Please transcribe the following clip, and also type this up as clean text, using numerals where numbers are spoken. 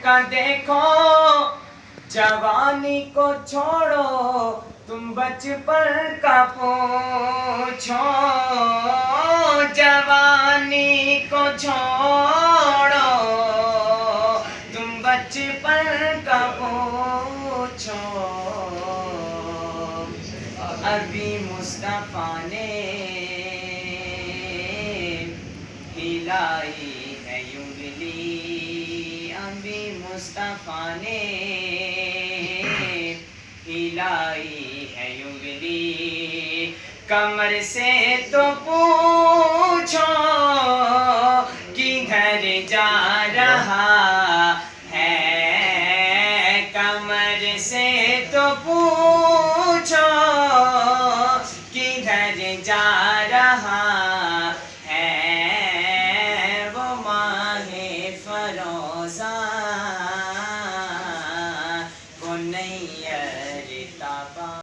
موقع دیکھو جوانی کو چھوڑو تم بچپن کا پوچھو جوانی کو چھوڑو تم بچپن کا پوچھو ابھی مصطفیٰ نے ہلائی ہے انگلی ابھی مصطفیٰ نے ہلائی ہے انگلی کمر سے تو پوچھو کدھر جا رہا ہے کمر سے تو پوچھو کدھر جا رہا ہے وہ ماہ فروزاں وہ نیر تاباں